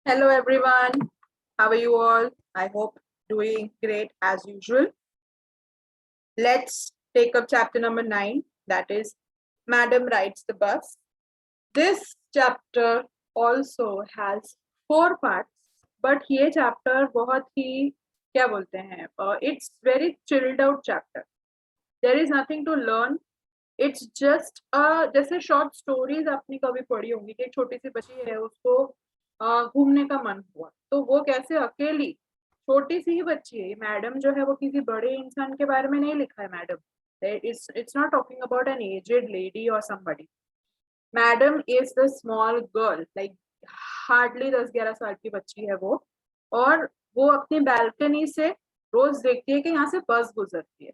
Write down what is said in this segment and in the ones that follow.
Hello everyone, how are you all? I hope doing great as usual. Let's take up chapter number 9, that is Madam Rides the Bus. This chapter also has 4 parts, but ये chapter बहुत ही क्या बोलते हैं, it's very chilled out chapter. There is nothing to learn. It's just जैसे short stories आपने कभी पढ़ी होंगी कि एक छोटी सी बच्ची है, उसको घूमने का मन हुआ तो वो कैसे अकेली, छोटी सी ही बच्ची है, मैडम जो है वो किसी बड़े इंसान के बारे में नहीं लिखा है madam, it's not talking about an aged lady or somebody. Madam is the small girl, like hardly 10-11 साल की बच्ची है वो, और वो अपनी बैल्कनी से रोज देखती है कि यहाँ से बस गुजरती है,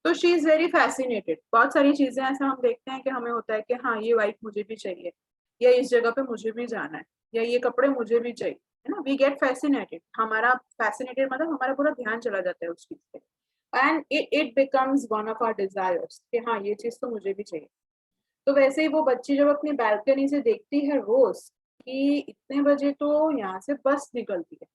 तो शी इज वेरी फैसिनेटेड. बहुत सारी चीजें ऐसा हम देखते हैं कि हमें होता है कि हाँ ये वाइफ मुझे भी चाहिए, या इस जगह पे मुझे भी जाना है, या ये कपड़े मुझे भी चाहिए, है ना. वी गेट फैसिनेटेड, हमारा फैसिनेटेड मतलब हमारा पूरा ध्यान चला जाता है उस चीज पे, and it becomes one of our desires कि हाँ ये चीज तो मुझे भी चाहिए. तो वैसे ही वो बच्ची जब अपनी बैल्कनी से देखती है रोज कि इतने बजे तो यहाँ से बस निकलती है,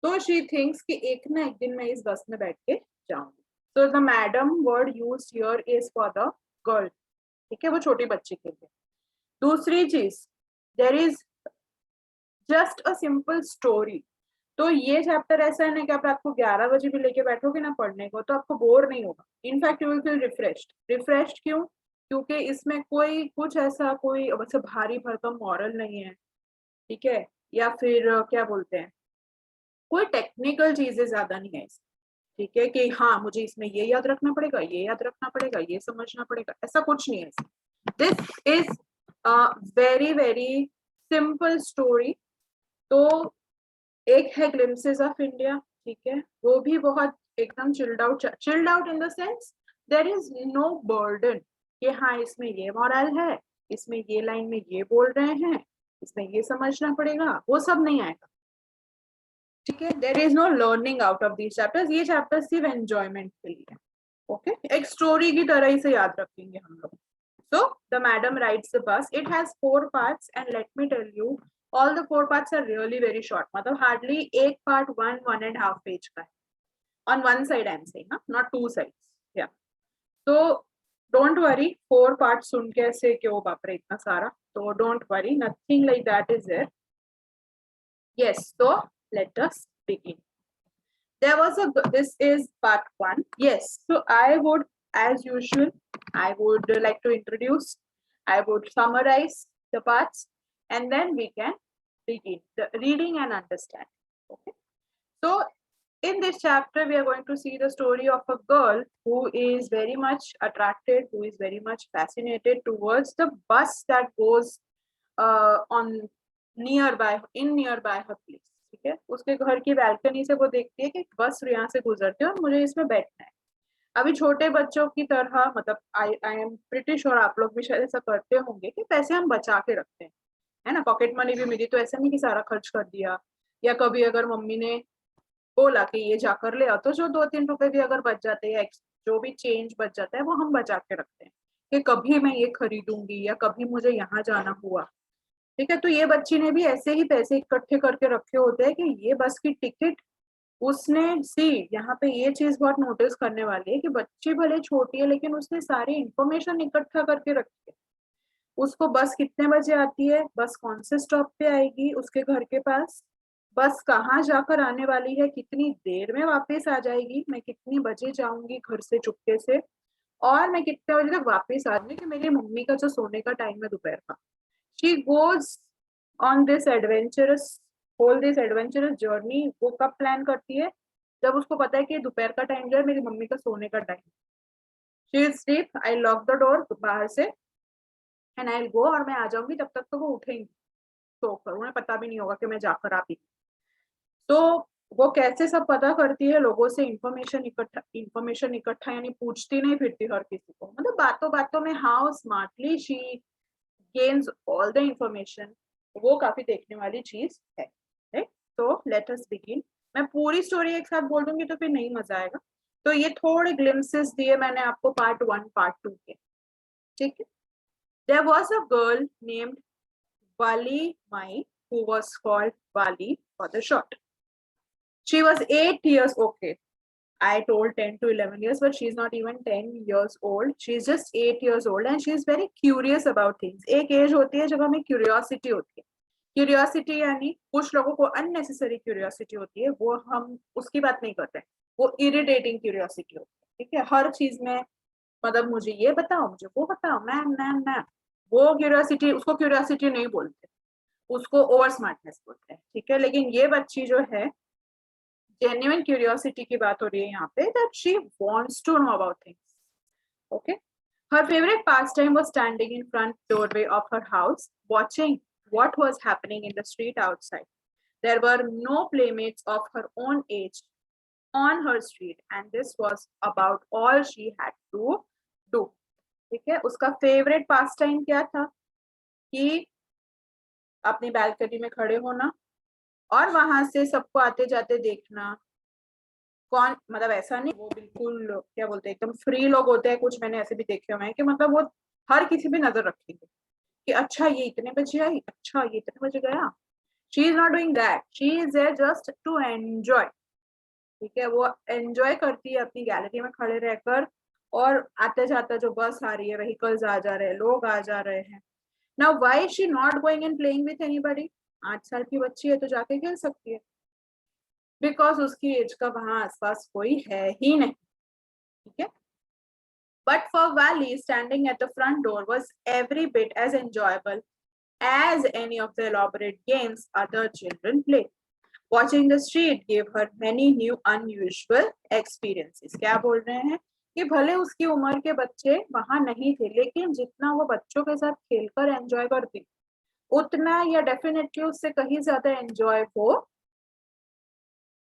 तो शी थिंक्स कि एक ना एक दिन मैं इस बस में बैठ के जाऊंगी. So the madam word used here is for the girl. ठीक है, वो छोटी बच्ची के लिए. दूसरी चीज, there is just a simple story. तो ये चैप्टर ऐसा है ना कि आप रात को 11 बजे भी लेके बैठोगे ना पढ़ने को तो आपको बोर नहीं होगा. In fact you will feel refreshed. Refreshed क्यों? क्योंकि इसमें कोई कुछ ऐसा कोई वैसे भारी भरकम मॉरल नहीं है, ठीक है, या फिर क्या बोलते हैं, कोई टेक्निकल चीजें ज्यादा नहीं है इसमें. ठीक है कि हाँ मुझे इसमें ये याद रखना पड़ेगा, ये याद रखना पड़ेगा, ये समझना पड़ेगा, ऐसा कुछ नहीं है. This is very very simple story. तो एक है ग्लिम्सेस ऑफ इंडिया, ठीक है, वो भी बहुत एकदम chilled out in the sense there is no burden कि हाँ इसमें ये मॉरल है, इसमें ये लाइन में ये बोल रहे हैं, इसमें ये समझना पड़ेगा, वो सब नहीं आएगा. ठीक है, there is no learning out of these chapters. ये चैप्टर सिर्फ एंजॉयमेंट के लिए. ओके, एक स्टोरी की तरह ही से याद रखेंगे हम लोग. So the madam rides the bus. It has 4 parts and let me tell you, all the 4 parts are really very short. मतलब hardly एक part 1.5 page का है. On one side I am saying, not 2 sides. Yeah. So don't worry, 4 parts सुन के ऐसे क्यों बाप रे इतना सारा. So don't worry, nothing like that is there. Yes. So let us begin. This is part 1. Yes. So I would, as usual, I would like to introduce, I would summarize the parts, and then we can begin the reading and understanding. Okay. So in this chapter, we are going to see the story of a girl who is very much attracted, who is very much fascinated towards the bus that goes on nearby her place. ठीक है, उसके घर की balcony से वो देखती है कि बस यहाँ से गुजरती है और मुझे इसमें बैठना है. अभी छोटे बच्चों की तरह, मतलब आई एम प्रिटी श्योर आप लोग भी शायद ऐसा करते होंगे कि पैसे हम बचा के रखते हैं, है ना. पॉकेट मनी भी मिली तो ऐसा नहीं कि सारा खर्च कर दिया, या कभी अगर मम्मी ने बोला कि ये जाकर ले आओ तो जो 2-3 रुपए भी अगर बच जाते हैं, जो भी चेंज बच जाता है वो हम बचा के रखते हैं कि कभी मैं ये खरीदूंगी या कभी मुझे यहाँ जाना हुआ. ठीक है, तो ये बच्ची ने भी ऐसे ही पैसे इकट्ठे करके रखे होते हैं कि ये बस की टिकट उसने सी. यहाँ पे ये चीज बहुत नोटिस करने वाली है कि बच्ची भले छोटी है लेकिन उसने सारी इंफॉर्मेशन इकट्ठा करके रखी है. उसको बस कितने बजे आती है, बस कौन से स्टॉप पे आएगी उसके घर के पास, बस कहाँ जाकर आने वाली है, कितनी देर में वापस आ जाएगी, मैं कितनी बजे जाऊंगी घर से चुपके से, और मैं कितने बजे तक वापस आ जाऊंगी कि मेरी मम्मी का जो सोने का टाइम है दोपहर का. She goes on this adventurous journey. वो कब प्लान करती है, जब उसको पता है कि दोपहर का टाइम जो है मेरी मम्मी का सोने का time. She will sleep, I lock the door बाहर से, and I'll go, और मैं आ जाऊंगी तब तक तो वो उठेंगी सोकर, उन्हें पता भी नहीं होगा कि मैं जाकर आ भी. तो वो कैसे सब पता करती है, लोगों से इंफॉर्मेशन इकट्ठा यानी पूछती नहीं फिरती हर किसी को, मतलब बातों बातों में how smartly she gains all the information. वो काफी देखने वाली चीज है. तो लेट अस बिगिन. मैं पूरी स्टोरी एक साथ बोल दूंगी तो फिर नहीं मजा आएगा, तो ये थोड़े ग्लिम्सेस दिए मैंने आपको पार्ट 1 पार्ट 2 के. ठीक है. There was a girl named Valliammai. who was called Wali for the short. She was 8 years, okay. I told 10 to 11 years, but she's not even 10 years old. She's just 8 years old and she's very curious about things. एक as होती है जब हमें curiosity होती है. Curiosity यानी कुछ लोगों को अननेसेसरी क्यूरियोसिटी होती है, वो हम उसकी बात नहीं करते. वो इरिटेटिंग क्यूरियोसिटी होती है. ठीक है, हर चीज में मतलब मुझे ये बताओ, मुझे वो बताओ, मैम. वो क्यूरियोसिटी, उसको क्यूरियोसिटी नहीं बोलते, उसको ओवर स्मार्टनेस बोलते हैं. ठीक है, लेकिन ये बच्ची जो है, genuine curiosity की बात हो रही है यहाँ पे, that she wants to know about things. Okay. Her favorite pastime was standing in front doorway of her house, watching what was happening in the street outside. There were no playmates of her own age on her street, and this was about all she had to do. ठीक है, उसका favourite pass time क्या था कि अपनी balcony में खड़े होना और वहां से सबको आते जाते देखना. कौन, मतलब ऐसा नहीं वो बिल्कुल क्या बोलते हैं एकदम फ्री लोग होते हैं, कुछ मैंने ऐसे भी देखे हुए हैं कि मतलब वो हर किसी पे नजर रखेंगे कि अच्छा ये इतने बजे आई, अच्छा ये इतने बजे गया. She is not doing that, she is there just to enjoy. ठीक है, वो एंजॉय करती है अपनी गैलरी में खड़े रहकर, और आते जाते जो बस आ रही है, व्हीकल्स आ जा रहे हैं, लोग आ जा रहे हैं. Now why is she not going and playing with anybody? 8 साल की बच्ची है तो जाके खेल सकती है, बिकॉज उसकी एज का वहां आसपास कोई है ही नहीं. ठीक है, but for Valley, standing at the front door was every bit as enjoyable as any of the elaborate games other children played. Watching the street gave her many new unusual experiences. क्या बोल रहे हैं कि भले उसकी उम्र के बच्चे वहां नहीं थे, लेकिन जितना वो बच्चों के साथ खेलकर एंजॉय करती, उतना या डेफिनेटली उससे कहीं ज्यादा एंजॉय वो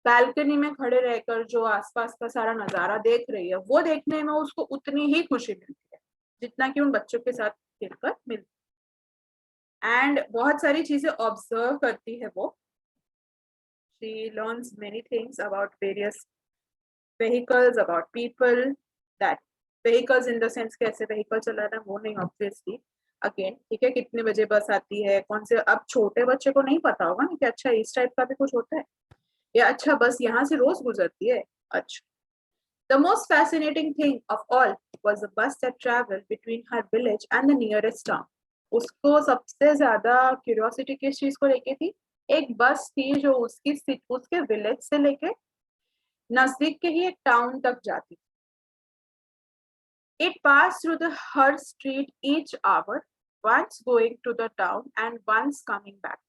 बैल्कनी में खड़े रहकर जो आसपास का सारा नजारा देख रही है, वो देखने में उसको उतनी ही खुशी मिलती है जितना कि उन बच्चों के साथ खेलकर मिलती है. एंड बहुत सारी चीजें ऑब्जर्व करती है वो. She learns many things about various vehicles, about people, that vehicles in the sense कैसे व्हीकल चलाना वो नहीं, ऑब्वियसली अगेन. ठीक है, कितने बजे बस आती है, कौन से, अब छोटे बच्चे को नहीं पता होगा ना कि अच्छा इस टाइप का भी कुछ होता है, या अच्छा बस यहाँ से रोज गुजरती है. अच्छा, the most fascinating thing of all was the bus that traveled between her village and the nearest town. उसको सबसे ज्यादा क्यूरियोसिटी किस चीज को लेके थी? एक बस थी जो उसके विलेज से लेके नजदीक के ही एक टाउन तक जाती. It passed through her street each hour, once going to the town and once coming back.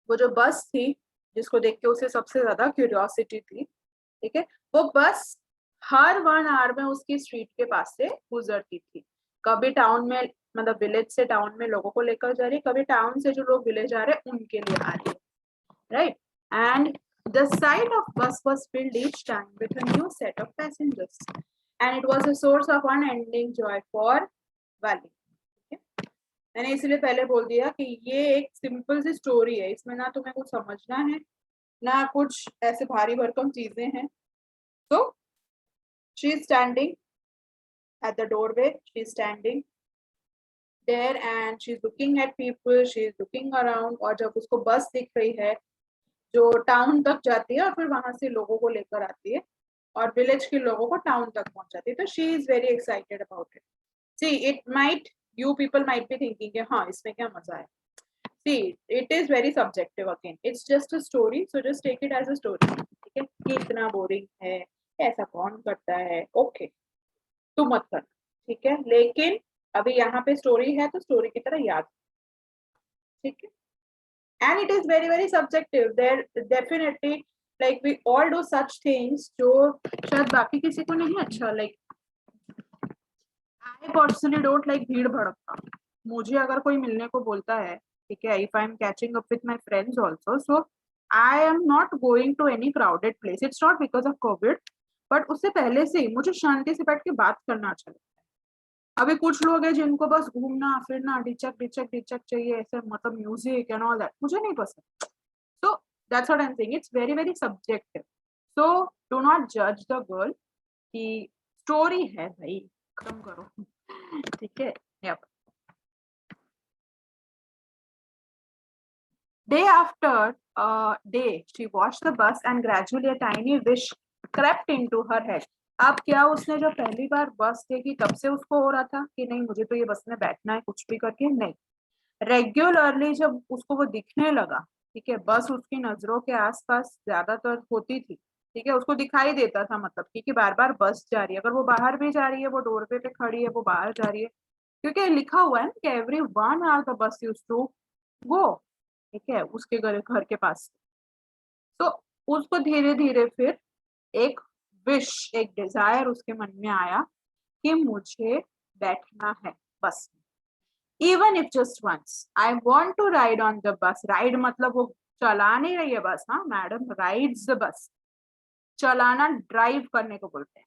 वो जो बस थी जिसको देख के उसे सबसे ज्यादा क्यूरियोसिटी थी, ठीक है, वो बस हर 1 आवर में उसकी स्ट्रीट के पास से गुजरती थी. कभी टाउन में, मतलब विलेज से टाउन में लोगों को लेकर जा रही, कभी टाउन से जो लोग विलेज आ रहे उनके लिए आ रही, right. And the sight of bus was filled each time with a new set of passengers, and it was a source of unending joy for Valley. मैंने इसलिए पहले बोल दिया कि ये एक सिंपल सी स्टोरी है, इसमें ना तुम्हें कुछ समझना है ना कुछ ऐसे भारी भरकम चीजें हैं. तो she is standing at the doorway, she is standing there and she is looking at people, she is looking around. और जब उसको बस दिख रही है जो टाउन तक जाती है और फिर वहां से लोगों को लेकर आती है और विलेज के लोगों को टाउन तक पहुंचाती है, तो she is very excited about it. See it might, you people might be thinking हाँ इसमें क्या मजा है. See it is very subjective, again it's just a story, so just take it as a story. ठीक है, ये इतना boring है, ऐसा कौन करता है, ओके तू मत कर. ठीक है, लेकिन अभी यहाँ पे स्टोरी है तो स्टोरी की तरह याद. ठीक है, and it is very very subjective. There definitely, like we all do such things जो शायद बाकी किसी को नहीं अच्छा. like I personally don't like भीड़ भड़का. मुझे अगर कोई मिलने को बोलता है, ठीक है, if I am catching up with my friends also, so I am not going to any crowded place. It's not because of COVID, but उससे पहले से ही मुझे शांति से बैठ के बात करना अच्छा लगता है. अभी कुछ लोग हैं जिनको बस घूमना फिरना डिचक डिचक डिचक चाहिए, ऐसे मतलब म्यूजिक एंड ऑल दैट मुझे नहीं पसंद. So that's what I'm saying. It's very very subjective. So do not judge the girl कि स्टोरी है भाई, खत्म करो. ठीक है. Yep. Day after day, she watched the bus and gradually a tiny wish crept into her head. अब क्या उसने जब पहली बार बस देखी तब से उसको हो रहा था कि नहीं मुझे तो ये बस में बैठना है कुछ भी करके, नहीं, रेगुलरली जब उसको वो दिखने लगा, ठीक है, बस उसकी नजरों के आसपास ज्यादातर होती थी, ठीक है, उसको दिखाई देता था, मतलब कि बार बार बस जा रही है, अगर वो बाहर भी जा रही है, वो डोरवे पे खड़ी है, वो बाहर जा रही है, क्योंकि लिखा हुआ है ना कि every 1 hour the bus use to go, ठीक है, उसके घर के पास। तो उसको धीरे धीरे फिर एक विश, एक डिजायर उसके मन में आया कि मुझे बैठना है बस में, even if just once I want to ride on the bus. Ride मतलब वो चला नहीं रही है बस, हाँ मैडम राइड्स द बस, चलाना ड्राइव करने को बोलते हैं,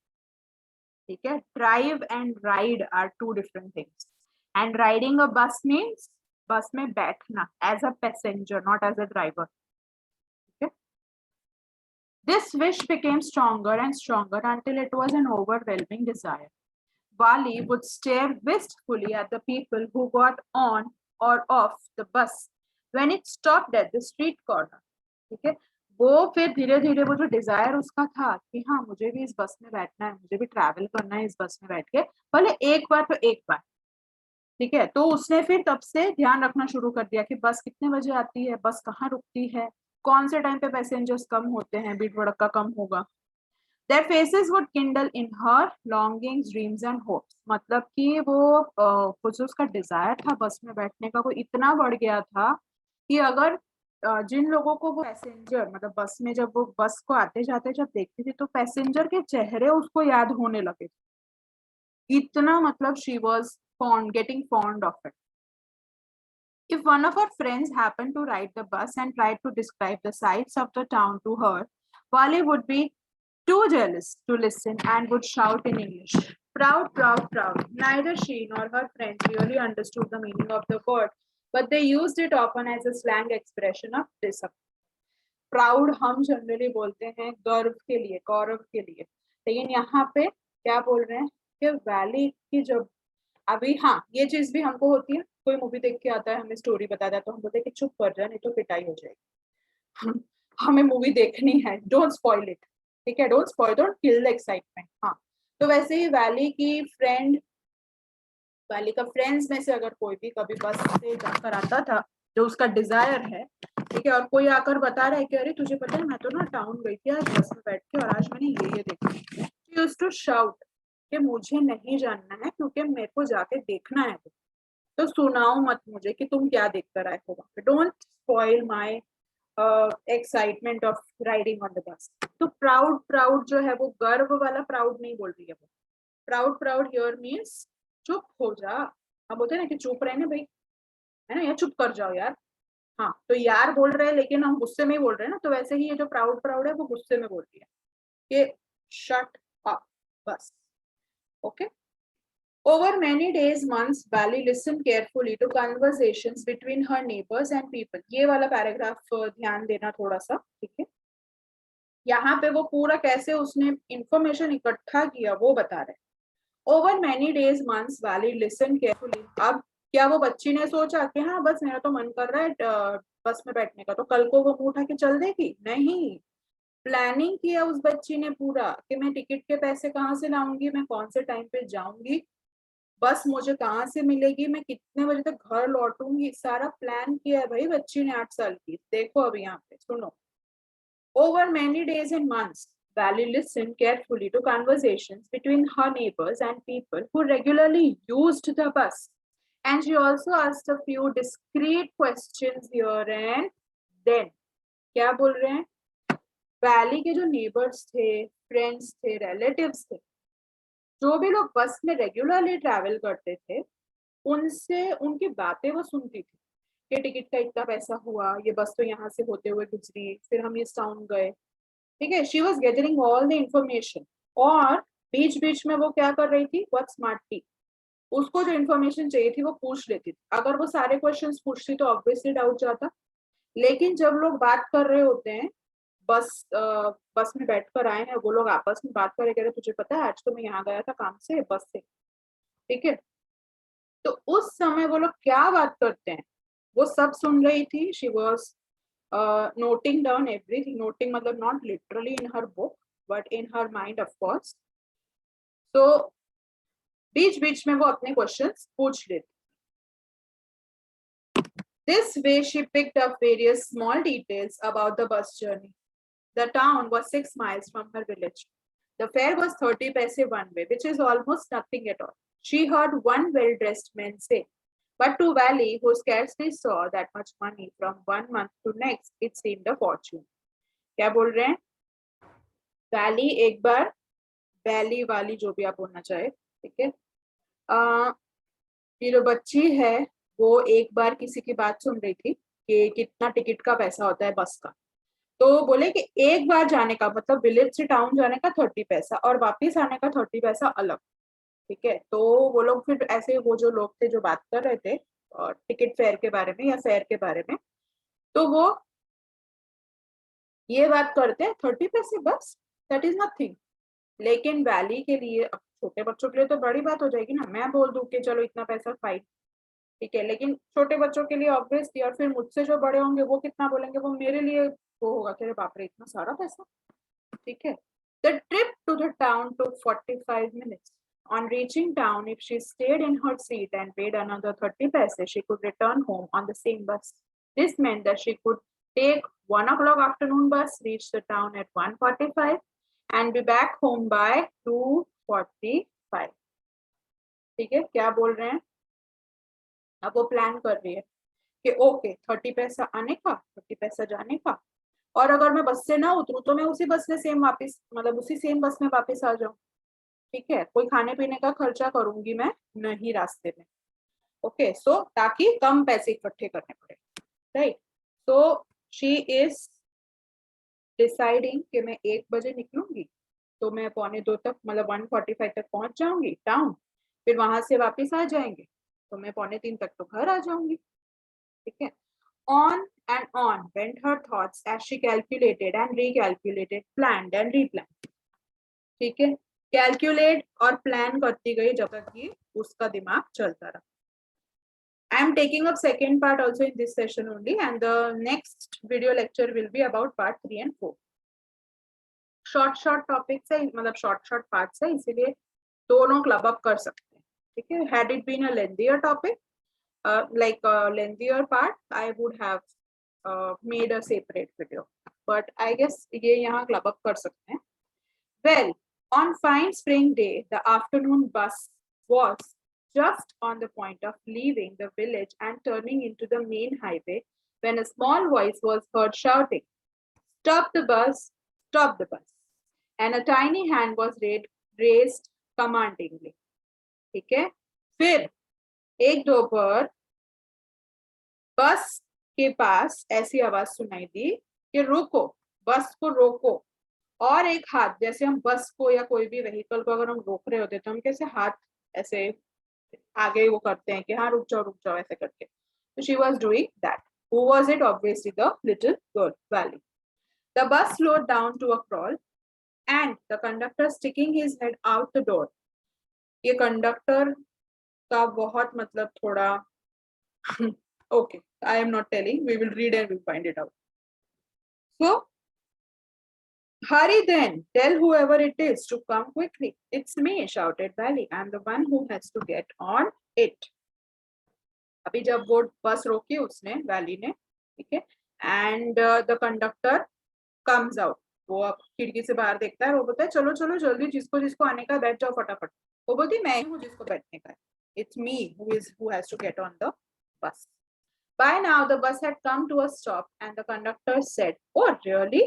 ठीक है, drive and ride are two different things, and riding a bus means bus में बैठना as a passenger, not as a driver. This wish became stronger and stronger until it was an overwhelming desire. Wali would stare wistfully at the people who got on or off the bus when it stopped at the street corner. ठीक है, वो फिर धीरे धीरे वो जो Dzire उसका था कि हाँ मुझे भी इस बस में बैठना है, मुझे भी ट्रैवल करना है इस बस में बैठ के, भले एक बार तो एक बार, ठीक है, तो उसने फिर तब से ध्यान रखना शुरू कर दिया कि बस कितने बजे आती है, बस कहाँ रुकती है, कौन से टाइम पे पैसेंजर्स कम होते हैं, भीड़ भड़का कम होगा। Their faces would kindle in her longings, dreams and hopes. मतलब कि वो जो उसका डिजायर था बस में बैठने का वो इतना बढ़ गया था कि अगर जिन लोगों को वो पैसेंजर मतलब बस में जब वो बस को आते जाते जब देखती थी तो पैसेंजर के चेहरे उसको याद होने लगे थे, इतना मतलब she was fond, getting fond of it. If one of her friends happened to ride the bus and tried to describe the sights of the town to her, Wale would be too jealous to listen and would shout in English, proud, proud, proud. Neither she nor her friends really understood the meaning of the word, but they used it often as a slang expression of disappointment. Proud हम generally बोलते हैं गर्व के लिए, गौरव के लिए, लेकिन यहाँ पे क्या बोल रहे हैं कि वैली की जब अभी, हाँ ये चीज भी हमको होती है, कोई मूवी देख के आता है हमें स्टोरी बताता है तो हम बोलते हैं कि चुप कर जा नहीं तो पिटाई हो जाएगी। हमें मूवी देखनी है, डोंट स्पॉइल इट, ठीक है, don't spoil, don't kill the excitement. हाँ, तो वैसे ही वैली का फ्रेंड्स में से अगर कोई भी कभी बस से जाकर आता था जो उसका डिजायर है, ठीक है, और कोई आकर बता रहा है कि अरे तुझे पता है मैं तो ना टाउन गई थी आज बस में बैठ के और आज मैंने ये देखा, शी यूज्ड टू शाउट कि मुझे नहीं जानना है क्योंकि मेरे को जाके देखना है, तो सुनाओ मत मुझे कि तुम क्या देख कर आए हो वहां पे, don't spoil my excitement of riding on the बस। तो प्राउड प्राउड जो है वो गर्व वाला प्राउड नहीं बोल रही है, वो प्राउड प्राउड हियर मीन्स चुप हो जा, हम बोलते हैं ना कि चुप रहने भाई, है ना, यार चुप कर जाओ यार। हाँ, तो यार बोल रहे हैं लेकिन हम गुस्से में ही बोल रहे हैं ना, तो वैसे ही ये जो प्राउड प्राउड है वो गुस्से में बोल रही है कि शट अप, बस। Okay, over many days, months, Bali listened carefully to conversations between her neighbors and people. ये वाला पैराग्राफ ध्यान देना थोड़ा सा, ठीक है, यहाँ पे वो पूरा कैसे उसने इंफॉर्मेशन इकट्ठा किया वो बता रहे। Over many days, months, Bali listened carefully. अब क्या वो बच्ची ने सोचा कि हाँ बस मेरा तो मन कर रहा है बस में बैठने का, तो कल को वो मुंह उठा के चल देगी? नहीं, प्लानिंग किया उस बच्ची ने पूरा कि मैं टिकट के पैसे कहाँ से लाऊंगी, मैं कौन से टाइम पे जाऊंगी, बस मुझे कहाँ से मिलेगी, मैं कितने बजे तक घर लौटूंगी, सारा प्लान किया है भाई बच्ची ने 8 साल की। देखो अब यहाँ पे सुनो, over many days and months Valley listened carefully to conversations between her neighbors and people who regularly used the bus, and she also asked a few discreet questions here and then। क्या बोल रहे हैं, valley के जो neighbours थे, friends थे, relatives थे, जो भी लोग बस में रेगुलरली ट्रैवल करते थे, उनसे उनकी बातें वो सुनती थी कि टिकट का इतना पैसा हुआ, ये बस तो यहाँ से होते हुए गुजरी, फिर हम इस टाउन गए, ठीक है, she was gathering all the information. और बीच बीच में वो क्या कर रही थी, बहुत स्मार्ट थी, उसको जो इन्फॉर्मेशन चाहिए थी वो पूछ लेती थी। अगर वो सारे क्वेश्चंस पूछती तो ऑब्वियसली डाउट जाता, लेकिन जब लोग बात कर रहे होते हैं, बस में बैठकर आए हैं, वो लोग आपस में बात करे, कह रहे तुझे पता है आज तो मैं यहाँ गया था काम से बस से, ठीक है, तो उस समय वो लोग क्या बात करते हैं वो सब सुन रही थी। She was noting down everything. Noting मतलब not literally in her book, but in her mind, of course. So बीच बीच में वो अपने questions पूछ लेती. This way she picked up various small details about the bus journey. The town was 6 miles from her village. The fare was 30 paise one way, which is almost nothing at all. She heard one well-dressed man say, but to Valley, who scarcely saw that much money from 1 month to next, it seemed a fortune. क्या बोल रहे हैं? Valley एक बार Valley वाली जो भी आप बोलना चाहे, ठीक है? ये जो बच्ची है वो एक बार किसी की बात सुन रही थी कि कितना टिकट का पैसा होता है बस का. तो बोले कि एक बार जाने का मतलब विलेज से टाउन जाने का 30 पैसा और वापिस आने का 30 पैसा अलग. ठीक है, तो वो लोग फिर ऐसे वो जो लोग थे जो बात कर रहे थे और टिकट फेयर के बारे में या फेयर के बारे में, तो वो ये बात करते हैं 30 पैसे बस, दैट इज नथिंग. लेकिन वैली के लिए, अब छोटे बच्चों के लिए तो बड़ी बात हो जाएगी ना, मैं बोल दूं कि चलो इतना पैसा फाइन, ठीक है, लेकिन छोटे बच्चों के लिए ऑब्वियसली, और फिर मुझसे जो बड़े होंगे वो कितना बोलेंगे, वो मेरे लिए वो होगा कि बाप रे इतना सारा पैसा. ठीक है. The trip to the town took 45 minutes. On reaching town, if she stayed in her seat and paid another 30 paise, she could return home on the same bus. This meant that she could take 1 o'clock afternoon bus, reach the town at 1:45, and be back home by 2:45. ठीक है, क्या बोल रहे हैं? अब वो plan कर रही है कि ओके 30 पैसा आने का, 30 पैसा जाने का, और अगर मैं बस से ना उतरूं तो मैं उसी बस में सेम वापस, मतलब उसी सेम बस में वापस आ जाऊं. ठीक है, कोई खाने पीने का खर्चा करूंगी मैं नहीं रास्ते में. ओके, सो ताकि कम पैसे इकट्ठे करने पड़े. राइट, तो शी इज डिसाइडिंग कि मैं 1 बजे निकलूंगी तो मैं 1:45 तक, मतलब 1:45 तक पहुंच जाऊंगी टाउन, फिर वहां से वापस आ जाएंगे तो मैं 2:45 तक तो घर आ जाऊंगी. ठीक है. On and on went her thoughts as she calculated and recalculated, planned and replanned. ठीक है, कैलकुलेट और प्लान करती गई जब तक कि उसका दिमाग चलता रहा. I am taking up second part also in this session only, and the next video lecture will be about part 3 and 4. Short topics है, मतलब शॉर्ट पार्ट्स है, इसीलिए दोनों क्लब अप कर सकते हैं. ठीक है. Had it been a lengthier topic, like a lengthier part, I would have made a separate video, but I guess ये यहाँ club up कर सकते हैं. Well, on fine spring day, the afternoon bus was just on the point of leaving the village and turning into the main highway when a small voice was heard shouting, "Stop the bus! Stop the bus!" And a tiny hand was raised commandingly. ठीक है. फिर एक दोपहर बस के पास ऐसी आवाज सुनाई दी कि रुको, बस को रोको. और एक हाथ, जैसे हम बस को या कोई भी व्हीकल को अगर हम रोक रहे होते तो हम कैसे हाथ ऐसे आगे वो करते हैं कि हाँ रुक जाओ ऐसे करके. तो she was doing that. Who was it? Obviously the little girl, Valley. The bus slowed down to a crawl and the conductor sticking his head out the door. ये कंडक्टर का बहुत मतलब थोड़ा okay, I am not telling, we will read and we'll find it out. So hurry then, tell whoever it is to come quickly. It's me, shouted Valley. I'm the one who has to get on it. अभी जब वो बस रोकी उसने, valley ने, ठीक है, and the conductor comes out. वो अब खिड़की से बाहर देखता है, वो बोलता है चलो चलो जल्दी, जिसको जिसको आने का बैठ जाओ फटाफट. वो बोलती है मैं हूँ जिसको बैठने का है. It's me who has to get on the bus. By now the bus had come to a stop and the conductor said, "Oh really?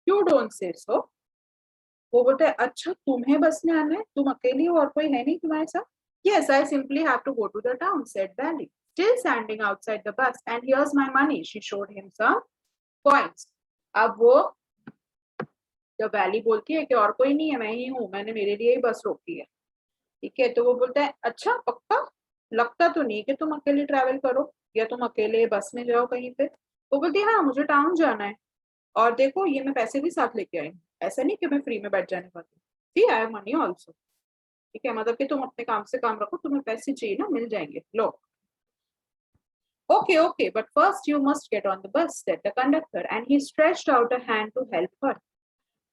You don't say so." वो बोलते हैं अच्छा तुम्हें बस में आना है, तुम अकेली हो और कोई है नहीं तुम्हारे साथ? Yes, I simply have to go to the town, said Valley, still standing outside the bus. And here's my money. She showed him some coins. अब वो जब वैली बोलती है कि और कोई नहीं है, मैं ही हूँ, मैंने मेरे लिए ही बस रोकी है. ठीक है, तो वो बोलता है अच्छा पक्का, लगता तो नहीं कि तुम अकेले ट्रैवल करो या तुम अकेले बस में जाओ कहीं पे. वो बोलती है हाँ मुझे टाउन जाना है, और देखो ये मैं पैसे भी साथ लेके आई हूँ, ऐसा नहीं कि मैं फ्री में बैठ जाने वाली. सी आई हैव मनी ऑल्सो. ठीक है, मतलब कि तुम अपने काम से काम रखो, तुम्हें पैसे चाहिए ना मिल जाएंगे, लो. Okay, but first you must get on the bus, said the conductor, and he stretched out a hand to help her.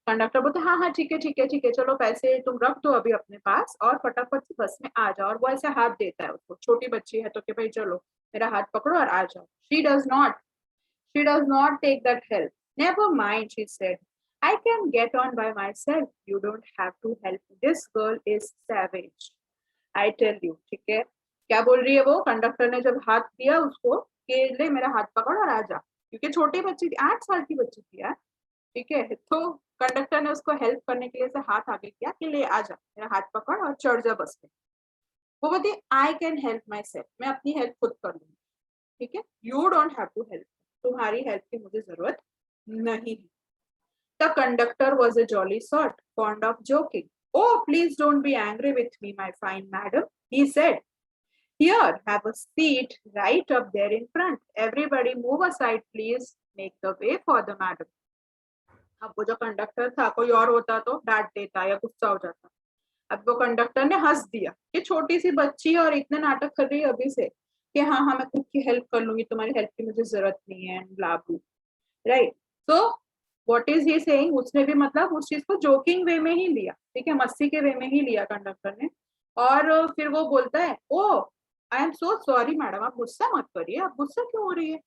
Conductor बोलते हाँ हाँ ठीक है चलो पैसे तुम रख दो अभी अपने पास और फटाफट से बस में आ जाओ, और वो ऐसे हाथ देता है उसको, छोटी बच्ची है तो कि भाई चलो मेरा हाथ पकड़ो और आ जाओ. She does not take that help. Never mind, she said. I can get on by myself. You don't have to help. This girl is savage. I tell you. ठीक है. क्या बोल रही है वो? कंडक्टर ने जब हाथ दिया उसको कि ले मेरा हाथ पकड़ और आ जा, क्योंकि छोटी बच्ची थी, 8 साल की बच्ची थी यार. ठीक है, तो कंडक्टर ने उसको हेल्प करने के लिए से हाथ आगे किया कि ले आ जा, मेरा हाथ पकड़ और चढ़ जा बस पे. वो बोलती I can help myself, मैं अपनी हेल्प खुद कर लूंगी. ठीक है, you don't have to help, तुम्हारी हेल्प की मुझे जरूरत नहीं है. The conductor was a jolly sort, fond of joking. Oh, please don't be angry with me, my fine madam, he said. Here, have a seat right up there in front. Everybody move aside, please. Make the way for the madam. अब वो जो conductor था, कोई और होता तो डांट देता या गुस्सा हो जाता. अब वो कंडक्टर ने हंस दिया कि छोटी सी बच्ची और इतने नाटक कर रही है अभी से कि हाँ हाँ मैं खुद की हेल्प कर लूंगी, तुम्हारी हेल्प की मुझे जरूरत नहीं है, ब्लाबू. Right. So what is he saying, उसने भी मतलब उस चीज को जोकिंग वे में ही लिया. ठीक है, मस्ती के वे में ही लिया कंडक्टर ने. और फिर वो बोलता है oh I am so sorry madam, आप गुस्सा मत करिए, आप गुस्सा क्यों हो रही है,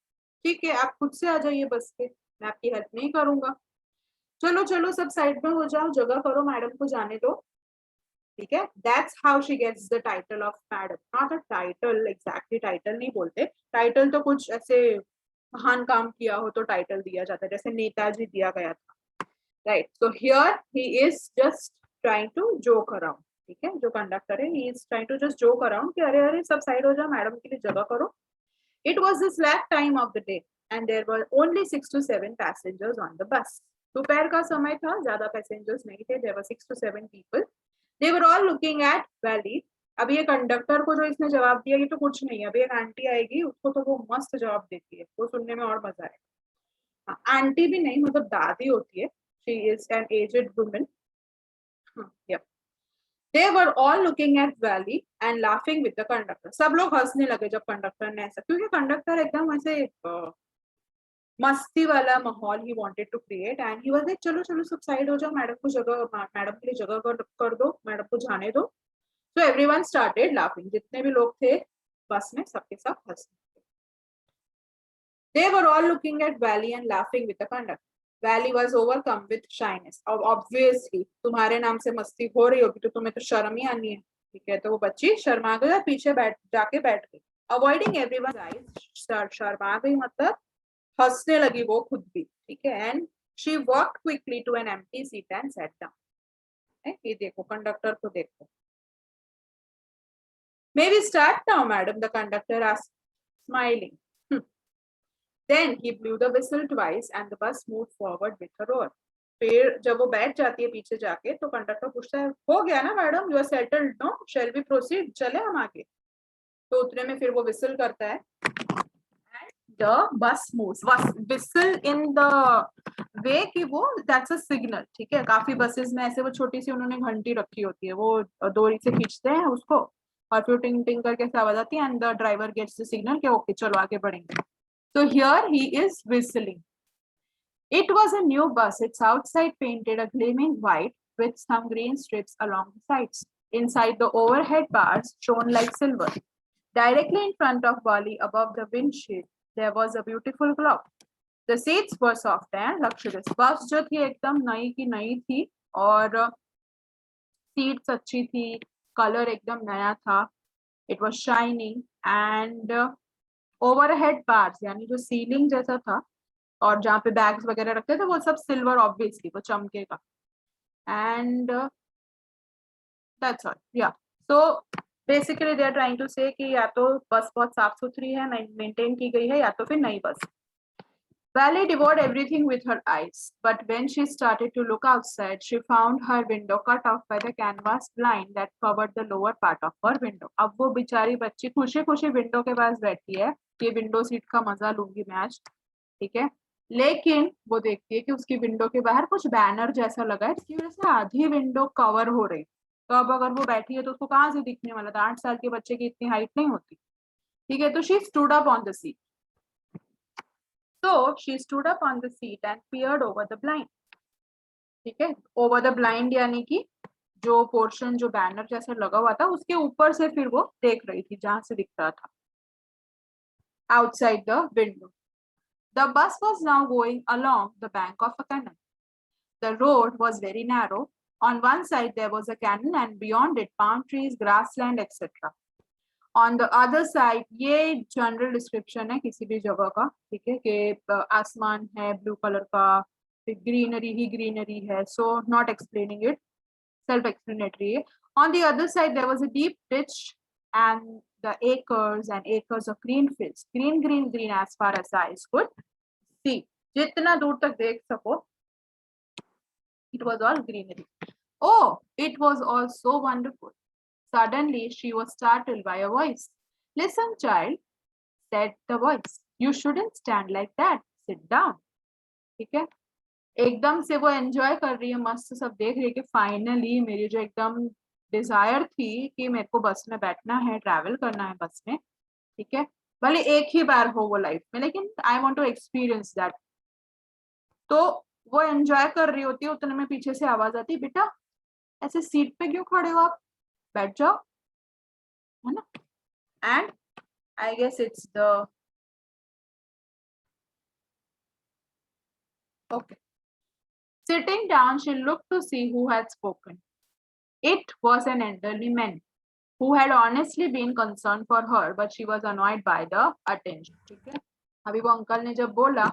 ठीक है आप खुद से आ जाइए बस पे, मैं आपकी हेल्प नहीं करूंगा. चलो चलो सब साइड में हो जाओ, जगह करो, मैडम को जाने दो. ठीक है, that's how she gets the title of madam. Not a title, exactly title नहीं बोलते. टाइटल तो कुछ ऐसे महान काम किया हो तो टाइटल दिया जाता है, जैसे नेताजी दिया गया था. Right. So here he is just trying to joke around. ठीक है, जो कंडक्टर है he is trying to just joke around कि अरे अरे सब साइड हो जाओ, मैडम के लिए जगह करो. It was the slack time of the day and there were only 6 to 7 passengers on the bus. दोपहर का समय था, ज्यादा पैसेंजर्स नहीं थे. There were 6 to 7 people. They were all looking at Valley. अब ये कंडक्टर को जो इसने जवाब दिया ये तो कुछ नहीं है, अभी एक आंटी आएगी उसको तो वो मस्त जवाब देती है, वो सुनने में और मजा आएगा. आंटी भी नहीं, मतलब दादी होती है. She is an aged woman. Yep. They were all looking at Valley and laughing with the conductor. सब लोग हंसने लगे जब कंडक्टर ने ऐसा, क्योंकि कंडक्टर एकदम ऐसे मस्ती वाला माहौल ही wanted to create. And he was like चलो चलो सब साइड हो जाओ, मैडम को जगह, मैडम के लिए जगह कर दो, मैडम को जाने दो. So everyone started laughing. जितने भी लोग थे बस में सबके साथ हंसने. They were all looking at Valley and laughing with the conductor. Valley was overcome with shyness. अब obviously तुम्हारे नाम से मस्ती हो रही होगी तो तुम्हें तो शर्म ही आनी है. ठीक है, तो वो बच्ची शर्मा गई और पीछे जाके बैठ गई. Avoiding everyone's eyes, शर्मा गई मतलब हंसने लगी वो खुद भी. ठीक है, and she walked quickly to an empty seat and sat down. ये देखो कंडक्टर को देखो. May we start now madam, the conductor asked smiling. Then he blew the whistle twice and the bus moved forward with a roar. फिर जब वो बैठ जाती है पीछे जाके तो कंडक्टर पूछता है हो गया ना madam, you are settled no, shall we proceed, चले हम आगे. तो उतने में फिर वो विसल करता है. The bus moves. Whistle in the way कि वो that's a signal. ठीक है, काफी बसेस में ऐसे वो छोटी सी उन्होंने घंटी रखी होती है, वो डोरी से खींचते हैं उसको और फिर टिंग टिंग करके आवाज आती है and the driver gets the signal कि ओके चलो आगे बढ़ेंगे. So here he is whistling. It was a new bus. Its outside painted a gleaming white with some green strips along the sides. Inside the overhead bars shone like silver. Directly in front of Wally, above the windshield, there was a beautiful clock. The seats were soft and luxurious. बस जो थी एकदम नई की नई थी और seats अच्छी थी, कलर एकदम नया था. It was shining and overhead bars यानी जो सीलिंग जैसा था और जहाँ पे बैग्स वगैरह रखते थे वो सब सिल्वर, ऑब्वियसली वो चमकेगा. And that's all. Yeah so basically they are trying to say कि या तो बस बहुत साफ सुथरी है, मेंटेन की गई है, या तो फिर नई बस. Valley devoured everything with her eyes, but when she started to look outside, she found her window cut off by the canvas blind that covered the lower part of her window. अब वो बेचारी बच्ची खुशी खुशी window के पास बैठी है कि विंडो सीट का मजा लूंगी मैं आज. ठीक है, लेकिन वो देखती है कि उसकी विंडो के बाहर कुछ बैनर जैसा लगा है जिसकी वजह से आधी विंडो कवर हो रही. तो अब अगर वो बैठी है तो उसको कहाँ से दिखने वाला था, 8 साल के बच्चे की इतनी हाइट नहीं होती. ठीक है, तो she stood up on the seat, तो she stood up on the seat and peered over the blind. ठीक है, ओवर द ब्लाइंड यानी कि जो पोर्शन जो बैनर जैसा लगा हुआ था उसके ऊपर से फिर वो देख रही थी जहां से दिख रहा था, outside the window. The bus was now going along the bank of a canal. The road was very narrow. On one side there was a canal and beyond it palm trees, grassland, etc. On the other side, ये general description है किसी भी जगह का, ठीक है, कि आसमान है ब्लू कलर का, ग्रीनरी ही ग्रीनरी है, so not explaining it, self explanatory है. On the other side there was a deep ditch and the acres and acres of green fields, green green green as far as eyes could see. जितना दूर तक देख सको, it was all greenery. Oh, it was all so wonderful. Suddenly she was startled by a voice. Listen, child, said the voice. You shouldn't stand like that. Sit down. ठीक है, एकदम से वो एंजॉय कर रही है, मस्त सब देख रही है कि फाइनली मेरी जो एकदम डिजायर थी कि मेरे को बस में बैठना है, ट्रैवल करना है बस में, ठीक है, भले एक ही बार हो वो लाइफ में, लेकिन I want to experience that. तो वो एंजॉय कर रही होती है, उतने में पीछे से आवाज आती है, बेटा ऐसे सीट पे क्यों खड़े हो आप, बैठ जाओ, है ना। And I guess it's the okay. Sitting down, she looked to see who had spoken. It was an elderly man who had honestly been concerned for her, but she was annoyed by the attention. ठीक है, अभी वो uncle ने जब बोला,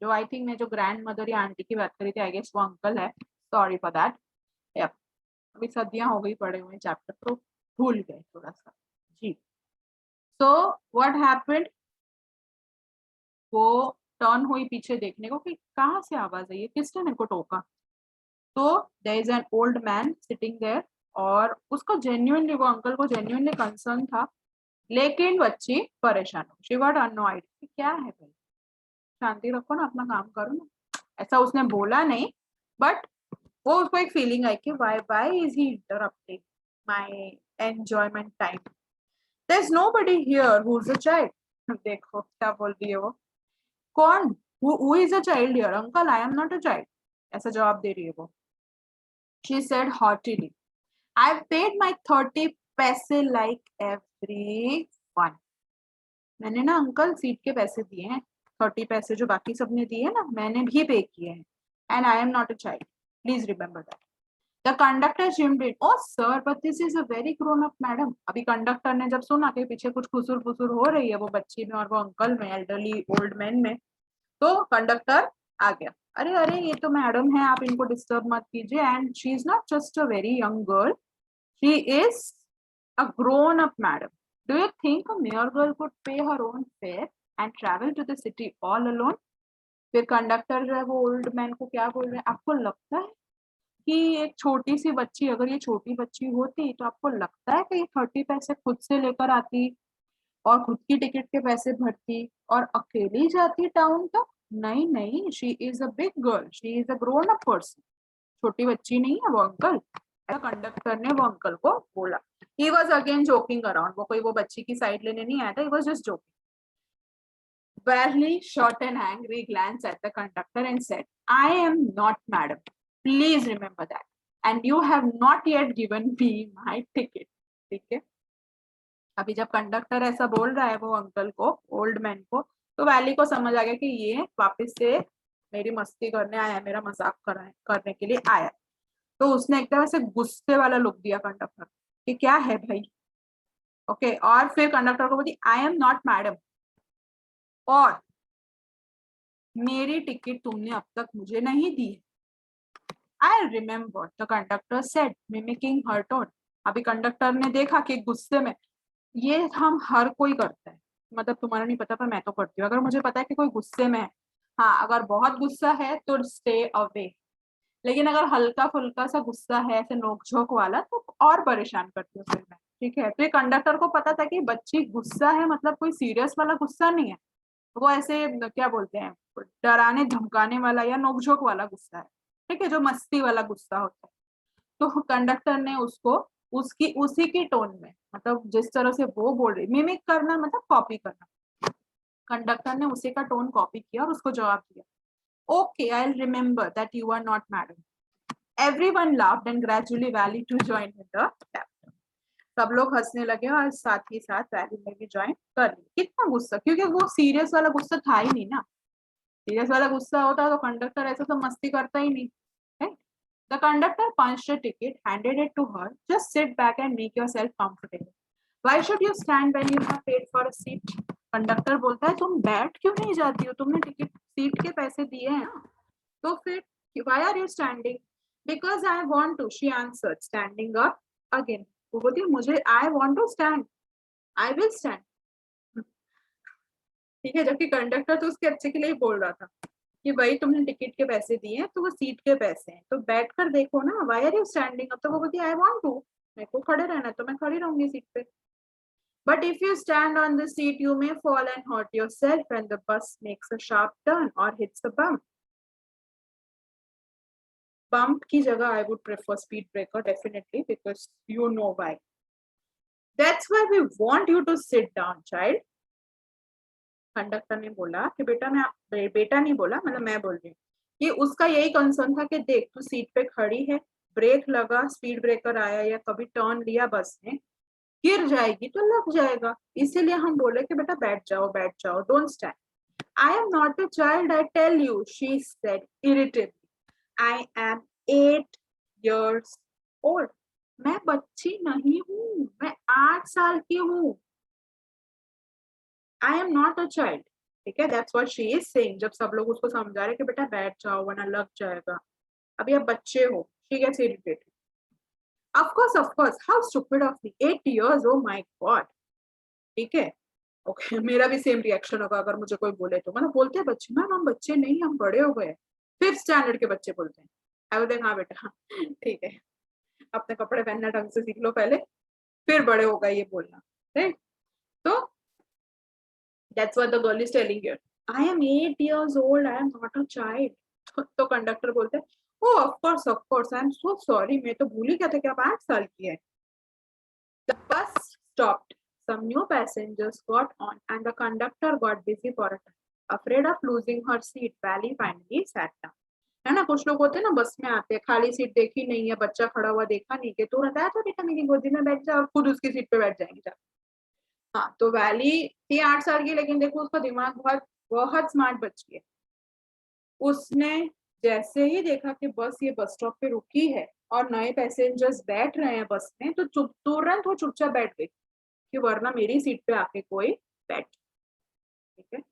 जो I think मैं जो ग्रैंड मदर या आंटी की बात करी थी, आई गेस वो अंकल है, सॉरी फॉर दैट। अभी सदियां हो गई पढ़े हुए चैप्टर, तो भूल गए थोड़ा सा जी। सो व्हाट हैपेंड, वो टर्न हुई पीछे देखने को कि कहाँ से आवाज आई है, किसने मेरे को टोका। तो there is an old man sitting there, और उसको जेन्युइनली, वो अंकल को जेन्युइनली कंसर्न था, लेकिन बच्ची परेशान हो, शी गॉट अननॉयड, क्या है भाई, शांति रखो ना, अपना काम करो ना। ऐसा उसने बोला नहीं, बट वो उसको एक फीलिंग आई कि why is he interrupting my enjoyment time, there is nobody here who is a child. देखो क्या बोल रही है वो, कौन, who is a child here, uncle I am not a child, ऐसा जवाब दे रही है वो। She said haughtily, I've paid my 30 पैसे like everyone. मैंने ना अंकल सीट के पैसे दिए हैं, 30 पैसे जो बाकी सबने दिए हैं ना, मैंने भी पे किए हैं, and I am not a child. Please remember that. The conductor chimed in. Oh sir, but this is a very grown up madam. अभी कंडक्टर ने जब सुना कि पीछे कुछ खुसुर फुसुर हो रही है वो बच्ची में और वो अंकल में, एल्डरली ओल्ड मैन में, तो कंडक्टर आ गया, अरे अरे ये तो मैडम है, आप इनको डिस्टर्ब मत कीजिए, and she is not just a very young girl, she is a grown up madam. Do you think a mere girl could pay her own fare and travel to the city all alone? फिर conductor जो है वो old man को क्या बोल रहे हैं, आपको लगता है कि एक छोटी सी बच्ची, अगर ये छोटी बच्ची होती तो आपको लगता है कि ये 30 पैसे खुद से लेकर आती और खुद की टिकट के पैसे भरती और अकेली जाती टाउन तक? नहीं नहीं, she is a big girl, she is a grown up person, छोटी बच्ची नहीं है वो अंकल। कंडक्टर ने वो अंकल को बोला। He was again joking around, वो कोई वो बच्ची की साइड लेने नहीं आया था, he was just joking. Barely shot an angry glance at the conductor and said, I am not madam. Please remember that. And you have not yet given me my ticket. ठीक है, अभी जब conductor ऐसा बोल रहा है वो uncle को, ओल्ड मैन को, तो वैली को समझ आ गया कि ये वापस से मेरी मस्ती करने आया, मेरा मजाक करने के लिए आया। तो उसने एकदम से गुस्से वाला लुक दिया कंडक्टर कि क्या है भाई, ओके, और फिर कंडक्टर को बोली आई एम नॉट मैडम, और मेरी टिकट तुमने अब तक मुझे नहीं दी है। I remember, the conductor said, mimicking her tone. अभी कंडक्टर ने देखा कि गुस्से में, ये हम हर कोई करता है, मतलब तुम्हारा नहीं पता पर मैं तो करती हूँ, अगर मुझे पता है कि कोई गुस्से में है, हाँ अगर बहुत गुस्सा है तो स्टे अवे, लेकिन अगर हल्का फुल्का सा गुस्सा है ऐसे नोकझोंक वाला तो और परेशान करती हूँ फिर मैं, ठीक है। तो ये कंडक्टर को पता था कि बच्ची गुस्सा है, मतलब कोई सीरियस वाला गुस्सा नहीं है, वो ऐसे क्या बोलते हैं, डराने धमकाने वाला या नोकझोंक वाला गुस्सा है, ठीक है, जो मस्ती वाला गुस्सा होता है। तो कंडक्टर ने उसको उसकी उसी की टोन में मतलब जिस तरह से वो बोल रही, मिमिक करना मतलब कॉपी करना। कंडक्टर ने उसी का टोन कॉपी किया और उसको जवाब दिया, okay I will remember that you are not madam. Everyone laughed and gradually Valli too join in the chapter. सब लोग हंसने लगे और साथ ही साथ वैली ने भी ज्वाइन कर ली। कितना गुस्सा, क्योंकि वो सीरियस वाला गुस्सा था ही नहीं ना। सीरियस वाला गुस्सा होता तो कंडक्टर ऐसा तो मस्ती करता ही नहीं, right. The conductor punched a ticket, handed it to her. Just sit back and make yourself comfortable. Why should you stand when you have paid for a seat? Conductor बोलता है तुम बैठ क्यों नहीं जाती हो, तुमने टिकट सीट के पैसे दिए हैं ना, तो फिर why are you standing? Because I want to, she answered, standing up again. वो बोलती है मुझे I want to stand, I will stand. ठीक है, जबकि कंडक्टर तो उसके अच्छे के लिए ही बोल रहा था कि भाई तुमने टिकट के पैसे दिए हैं तो वो सीट के पैसे हैं, तो बैठ कर देखो ना, वाई आर यू स्टैंडिंग। अब तो वो बोलती है आई वांट टू, मेरे को खड़े रहना है तो मैं खड़ी रहूंगी सीट पे। But if you stand on the seat you may fall and hurt yourself when the bus makes a sharp turn और हिट्स अ बम्प। बम्प की जगह I would prefer speed breaker definitely, because you know why. That's why we want you to sit down child. Conductor ने बोला कि बेटा, मैं बेटा नहीं बोला, मतलब मैं बोल रही हूँ कि उसका यही कंसर्न था कि देख तू सीट पे खड़ी है, ब्रेक लगा, स्पीड ब्रेकर आया या कभी टर्न लिया बस ने, गिर जाएगी तो लग जाएगा, इसीलिए हम बोले कि बेटा बैठ जाओ, don't stand. I am not a child I tell you, she said irritably, I am 8 years old. मैं बच्ची नहीं हूँ, मैं 8 साल की हूँ। आई एम नॉट अ चाइल्ड, ठीक है, that's what she is saying. जब सब लोग उसको समझा रहे कि बेटा बैठ जाओ वरना लग जाएगा, अभी आप बच्चे हो, she gets irritated. Of course, how stupid of me, 8 years, oh my God. ठीक है, ओके मेरा भी सेम रिएक्शन होगा अगर मुझे कोई बोले तो, मतलब बोलते हैं बच्चे, मैम हम बच्चे नहीं, हम बड़े हो गए, 5th स्टैंडर्ड के बच्चे बोलते हैं। आई बोलते हाँ बेटा ठीक है, अपने कपड़े पहनना ढंग से सीख लो पहले, फिर बड़े होगा ये बोलना, राइट। तो that's what the girl is telling you. I am 8 years old, I am not a child. तो कंडक्टर बोलते हैं, oh of course, I am so sorry, मैं तो भूल ही गया था कि आप 8 साल की है। The bus stopped. Some new passengers got on and the conductor got busy for a time. Afraid of losing her seat, Valley finally sat down. है ना, कुछ लोग होते हैं ना बस में आते हैं, खाली सीट देखी नहीं है, बच्चा खड़ा हुआ देखा नहीं कि तो बताया था बेटा मेरी गोदी में बैठ जा, और खुद उसकी सीट पे बैठ जाएंगे। हाँ, तो वैली थी 8 साल की, लेकिन देखो उसका दिमाग बहुत बहुत स्मार्ट बच्ची है। उसने जैसे ही देखा कि बस ये बस स्टॉप पे रुकी है और नए पैसेंजर्स बैठ रहे हैं बस में, तो तुरंत वो चुपचाप बैठ गई कि वरना मेरी सीट पे आके कोई बैठ, ठीक है।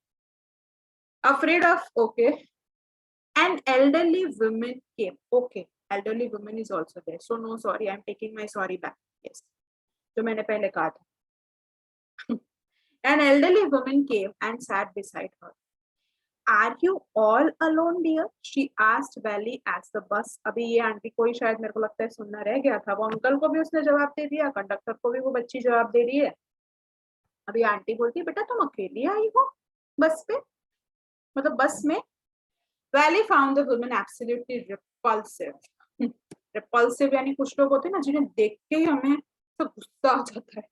Afraid of, okay, an elderly woman came, okay, elderly woman is also there, so no sorry, I am taking my sorry back, yes, जो मैंने पहले कहा था। An elderly woman came and sat beside her. Are you all alone, dear? She asked Valley as the bus. अभी ये aunty को ही शायद मेरे को लगता है सुनना रह गया था, वो अंकल को भी उसने जवाब दे दिया, कंडक्टर को भी वो बच्ची जवाब दे रही है। अभी आंटी बोलती है बेटा तुम अकेली आई हो बस पे, मतलब बस में। Valley found the woman absolutely repulsive. repulsive यानी कुछ लोग होते हैं ना जिन्हें देख के ही हमें तो गुस्सा आ जाता है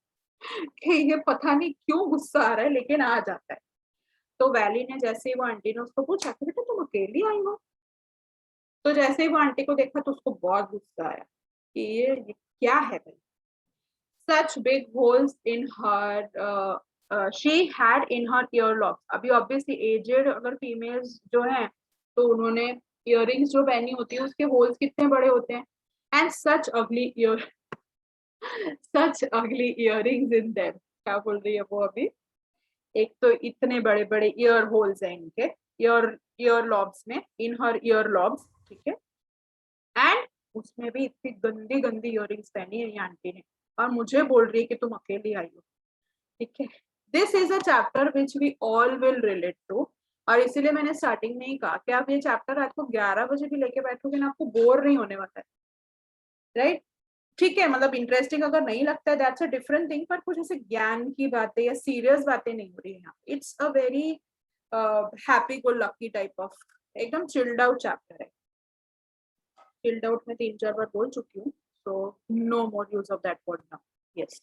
कि ये पता नहीं क्यों गुस्सा आ रहा है, लेकिन आ जाता है। तो वैली ने जैसे ही वो आंटी ने उसको पूछा कि बेटा तुम अकेली आई हो, तो जैसे ही वो आंटी को देखा तो उसको बहुत गुस्सा आया कि ये क्या है भाई। Such big holes in her, she had in her earlobes. अभी ऑब्वियसली एजेड अगर फीमेल्स जो हैं तो उन्होंने इयररिंग्स जो पहनी होती है उसके होल्स कितने बड़े होते हैं, एंड सच अगली इयररिंग्स इन देम। क्या बोल रही है वो अभी, एक तो इतने बड़े बड़े ईयर होल्स हैं इनके ईयर लॉब्स में, इन हर ईयर लॉब्स, ठीक है, एंड उसमें भी इतनी गंदी गंदी इयररिंग्स पहनी है ये आंटी ने, और मुझे बोल रही है कि तुम अकेली आई हो, ठीक है। This is a chapter which we all will relate to, और इसीलिए मैंने स्टार्टिंग में ही कहा कि आप ये चैप्टर रात को 11 बजे भी लेके बैठोगे ना, आपको बोर नहीं होने वाला है, राइट। ठीक है, मतलब इंटरेस्टिंग अगर नहीं लगता है दैट्स अ डिफरेंट थिंग, पर कुछ ऐसे ज्ञान की बातें या सीरियस बातें नहीं हो रही है यहाँ। It's a very happy go lucky type of, एकदम चिल्ड आउट चैप्टर है। चिल्ड आउट में 3-4 बार बोल चुकी हूँ, so no more use of that word now, yes.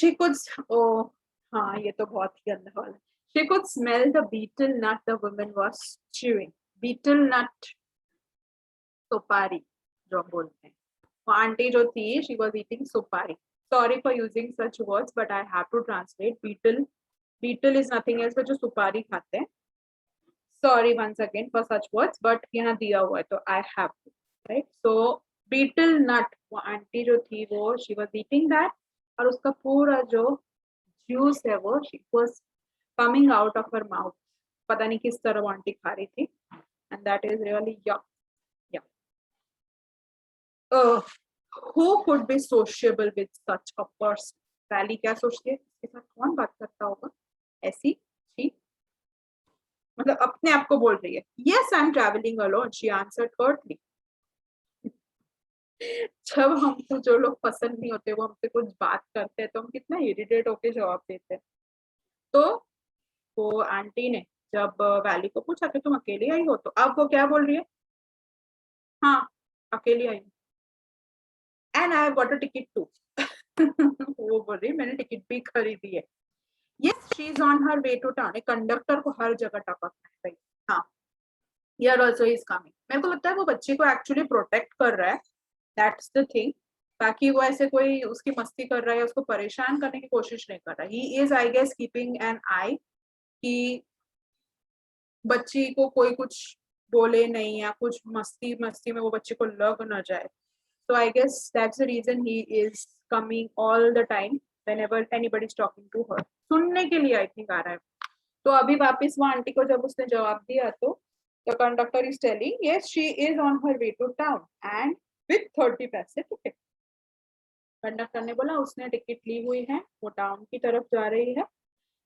She could, oh हाँ ये तो बहुत ही गंदा वाला. She could smell the betel nut the woman was chewing. Betel nut सुपारी जो हम बोलते हैं. वो आंटी जो थी, she was eating supari. Sorry for using such words but I have to translate. Betel, betel is nothing else, जो सुपारी खाते हैं. Sorry once again for such words but यहाँ दिया हुआ है तो I have to, right. So betel nut, वो आंटी जो थी वो शी वाज ईटिंग दैट, और उसका पूरा जो जूस है वो she was coming out of her mouth. पता नहीं किस तरह वो आंटी खा रही थी. एंड दैट इज रियली यक. Who could be sociable with such a person? Valley क्या सोचती है, इसके साथ कौन बात करता होगा ऐसी. शी मतलब अपने आप को बोल रही है. Yes, I'm traveling alone. She answered curtly. जब हमको जो लोग पसंद नहीं होते वो हमसे कुछ बात करते हैं तो हम कितना इरिटेट होके जवाब देते हैं. तो वो आंटी ने जब वैली को पूछा कि तुम अकेली आई हो, तो अब वो क्या बोल रही है, हाँ अकेली आई हूँ. And I got a ticket too. वो बोल रही मैंने टिकट भी खरीदी है. Yes she is on her way to town. Conductor को हर जगह टपकना है भाई. हाँ, here also he is coming. मेरे को लगता है वो बच्ची को एक्चुअली प्रोटेक्ट कर रहा है. That's the thing. ताकि वो ऐसे कोई उसकी मस्ती कर रहा है, उसको परेशान करने की कोशिश नहीं कर रहा. He is I guess keeping an eye कि बच्ची को कोई कुछ बोले नहीं या कुछ मस्ती मस्ती में वो बच्चे को लग न जाए. So I guess that's the reason he is coming all the time whenever anybody is talking to her. सुनने के लिए I think आ रहा है. तो अभी वापस वो आंटी को जब उसने जवाब दिया तो the conductor is telling yes she is on her way to town and with 30 पैसे टिकट. कंडक्टर ने बोला उसने टिकट ली हुई है, वो टाउन की तरफ जा रही है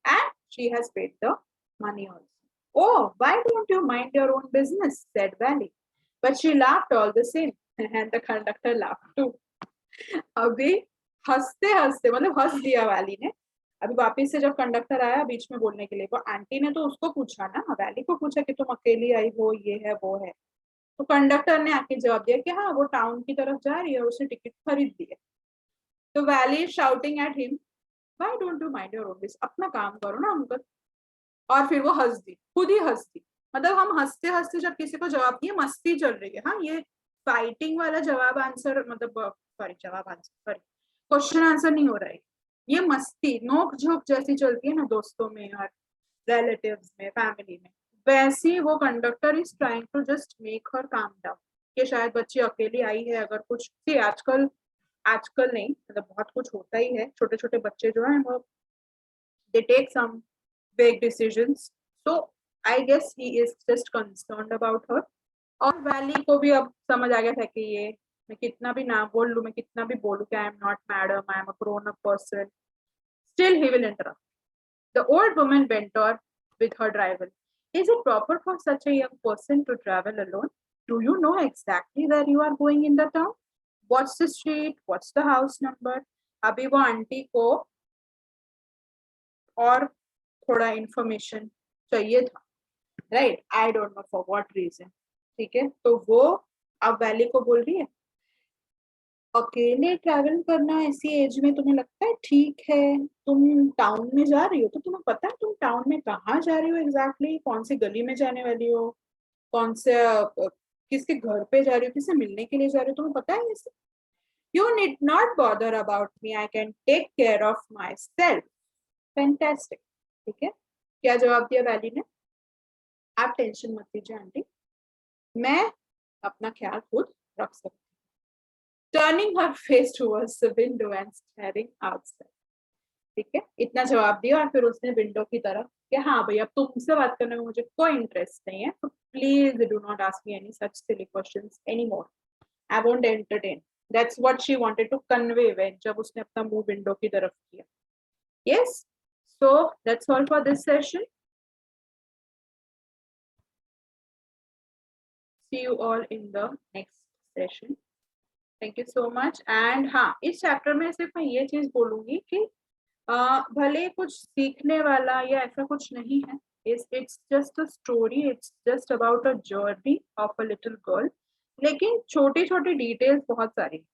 and she has paid the money also. Oh, why don't you mind your own business? Said Valley. But she laughed all the same. And the conductor laughed too. अभी हंसते हंसते मतलब हंस दिया वैली ने. अभी वापिस से जब कंडक्टर आया बीच में बोलने के लिए, वो आंटी ने तो उसको पूछा ना, वैली को पूछा कि तुम अकेली आई हो, ये है वो है. तो कंडक्टर ने आके जवाब दिया कि हाँ वो टाउन की तरफ जा रही है और उसने टिकट खरीद दी है. तो valley shouting at him, why don't you mind your own business. अपना काम करो ना अंकल. और फिर वो हंस दी, खुद ही हंस दी. मतलब हम हंसते हंसते जब किसी को जवाब दिए, मस्ती चल रही है. हाँ, ये फाइटिंग वाला जवाब आंसर मतलब सॉरी जवाब आंसर सॉरी क्वेश्चन आंसर नहीं हो रहा है. ये मस्ती नोक झोंक जैसी चलती है ना दोस्तों में और रिलेटिव्स में, फैमिली में, वैसी वो conductor is trying to just make her calm down कि शायद बच्ची अकेली आई है. अगर कुछ आजकल आजकल नहीं मतलब बहुत कुछ होता ही है. छोटे छोटे बच्चे जो है वो they take some big decisions. So I guess he is just concerned about her. और वैली को भी अब समझ आ गया था कि ये मैं कितना भी ना बोल लूं, मैं कितना भी बोलूं कि आई am not madam, I am a grown up person, still he will interrupt. The old woman went on with her driver. Is it proper for such a young person to travel alone? Do you know exactly where you are going in the town? What's the street? What's the house number? अभी वो aunty को और थोड़ा information चाहिए था, right. I don't know for what reason. ठीक है, तो वो अब वैली को बोल रही है अकेले ट्रैवल करना ऐसी एज में तुम्हें लगता है ठीक है? तुम टाउन में जा रही हो तो तुम्हें पता है तुम टाउन में कहाँ जा रही हो एग्जैक्टली, कौन सी गली में जाने वाली हो, कौन से किसके घर पे जा रही हो, किससे मिलने के लिए जा रही हो, तुम्हें पता है ये. You need not bother about me, I can take care of myself. Fantastic. ठीक है, क्या जवाब दिया वैली ने, आप टेंशन मत लीजिए आंटी, मैं अपना ख्याल खुद रख सकती. Turning her face towards the window and steering outside. ठीक है, इतना जवाब दिया और फिर उसने विंडो की तरफ कि हाँ भाई अब तुमसे बात करने में मुझे कोई इंटरेस्ट नहीं है, तो please do not ask me any such silly questions anymore. I won't entertain. That's what she wanted to convey when जब उसने अपना मुंह विंडो की तरफ किया. यस, so that's all for this session. See you all in the next session. Thank you so much. And हाँ, इस चैप्टर में सिर्फ मैं ये चीज बोलूंगी कि भले कुछ सीखने वाला या ऐसा कुछ नहीं है. It's just a story. It's just about a journey of a little girl. लेकिन छोटी छोटी डिटेल्स बहुत सारी.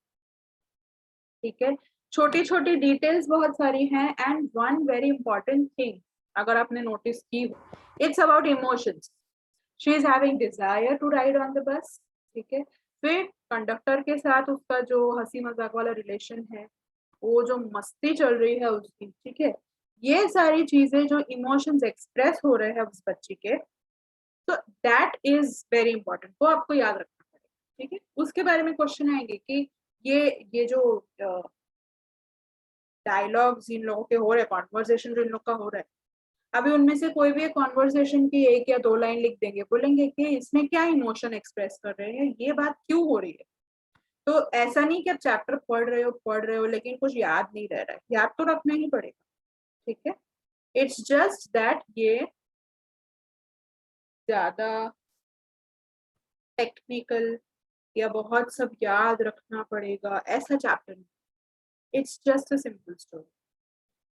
ठीक है, छोटी छोटी डिटेल्स बहुत सारी हैं and one very important thing अगर आपने नोटिस की हो, it's about emotions. She is having desire to ride on the bus. ठीक है. फिर कंडक्टर के साथ उसका जो हंसी मजाक वाला रिलेशन है, वो जो मस्ती चल रही है उसकी. ठीक है. ये सारी चीजें जो इमोशंस एक्सप्रेस हो रहे हैं उस बच्ची के, तो दैट इज वेरी इंपॉर्टेंट. वो आपको याद रखना पड़ेगा. ठीक है. उसके बारे में क्वेश्चन आएंगे कि ये जो डायलॉग्स इन लोगों के हो रहे हैं, कॉन्वर्सेशन जो इन लोग का हो रहा है, अभी उनमें से कोई भी एक कॉन्वर्सेशन की 1 या 2 लाइन लिख देंगे, बोलेंगे कि इसमें क्या इमोशन एक्सप्रेस कर रहे हैं, ये बात क्यों हो रही है. तो ऐसा नहीं कि आप चैप्टर पढ़ रहे हो लेकिन कुछ याद नहीं रह रहा है, याद तो रखना ही पड़ेगा. ठीक है. इट्स जस्ट दैट ये ज्यादा टेक्निकल या बहुत सब याद रखना पड़ेगा ऐसा चैप्टर नहीं. It's just a simple story.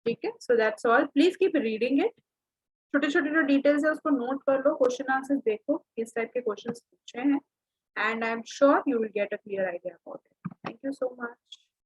ठीक है. So that's all. Please keep reading it. छोटे छोटे जो डिटेल्स है उसको नोट कर लो, क्वेश्चन आंसर देखो किस टाइप के क्वेश्चंस पूछे हैं, and I am sure you will get a clear idea about it. Thank you so much.